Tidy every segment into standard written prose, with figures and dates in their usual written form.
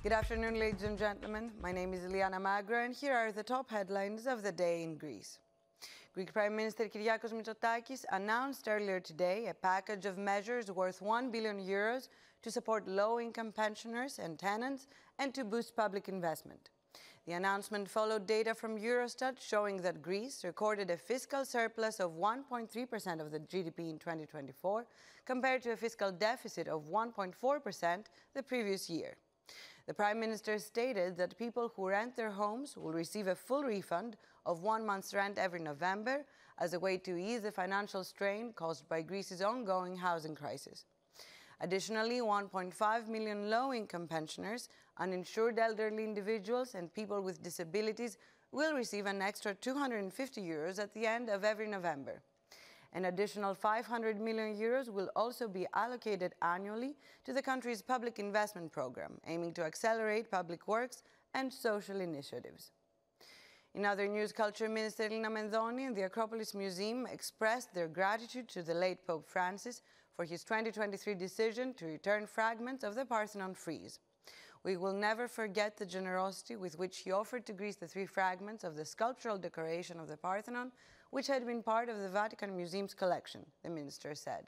Good afternoon, ladies and gentlemen. My name is Liana Magra, and here are the top headlines of the day in Greece. Greek Prime Minister Kyriakos Mitsotakis announced earlier today a package of measures worth €1 billion to support low-income pensioners and tenants and to boost public investment. The announcement followed data from Eurostat showing that Greece recorded a fiscal surplus of 1.3% of the GDP in 2024, compared to a fiscal deficit of 1.4% the previous year. The Prime Minister stated that people who rent their homes will receive a full refund of 1 month's rent every November as a way to ease the financial strain caused by Greece's ongoing housing crisis. Additionally, 1.5 million low-income pensioners, uninsured elderly individuals and people with disabilities will receive an extra €250 at the end of every November. An additional €500 million will also be allocated annually to the country's public investment program, aiming to accelerate public works and social initiatives. In other news, Culture Minister Elina Mendoni and the Acropolis Museum expressed their gratitude to the late Pope Francis for his 2023 decision to return fragments of the Parthenon frieze. We will never forget the generosity with which he offered to Greece the 3 fragments of the sculptural decoration of the Parthenon, which had been part of the Vatican Museum's collection, the minister said.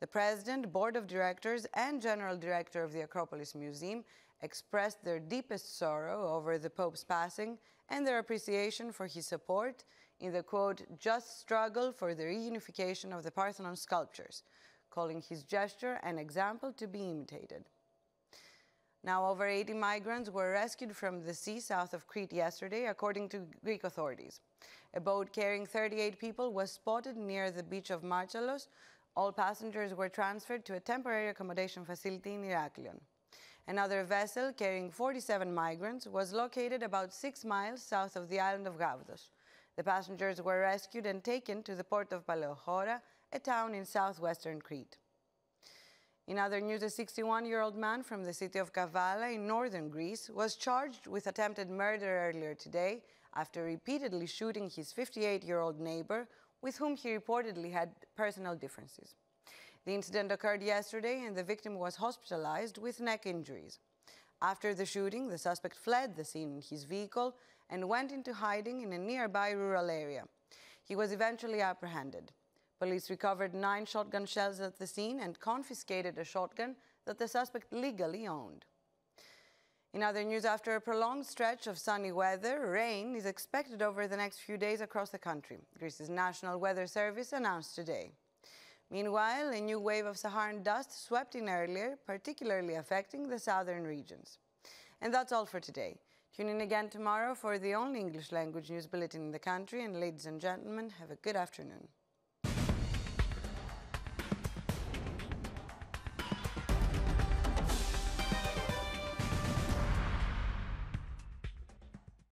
The President, Board of Directors and General Director of the Acropolis Museum expressed their deepest sorrow over the Pope's passing and their appreciation for his support in the, quote, just struggle for the reunification of the Parthenon sculptures, calling his gesture an example to be imitated. Now, over 80 migrants were rescued from the sea south of Crete yesterday, according to Greek authorities. A boat carrying 38 people was spotted near the beach of Marchalos. All passengers were transferred to a temporary accommodation facility in Heraklion. Another vessel carrying 47 migrants was located about 6 miles south of the island of Gavdos. The passengers were rescued and taken to the port of Paleochora, a town in southwestern Crete. In other news, a 61-year-old man from the city of Kavala in northern Greece was charged with attempted murder earlier today after repeatedly shooting his 58-year-old neighbor, with whom he reportedly had personal differences. The incident occurred yesterday and the victim was hospitalized with neck injuries. After the shooting, the suspect fled the scene in his vehicle and went into hiding in a nearby rural area. He was eventually apprehended. Police recovered 9 shotgun shells at the scene and confiscated a shotgun that the suspect legally owned. In other news, after a prolonged stretch of sunny weather, rain is expected over the next few days across the country, Greece's National Weather Service announced today. Meanwhile, a new wave of Saharan dust swept in earlier, particularly affecting the southern regions. And that's all for today. Tune in again tomorrow for the only English language news bulletin in the country, and ladies and gentlemen, have a good afternoon.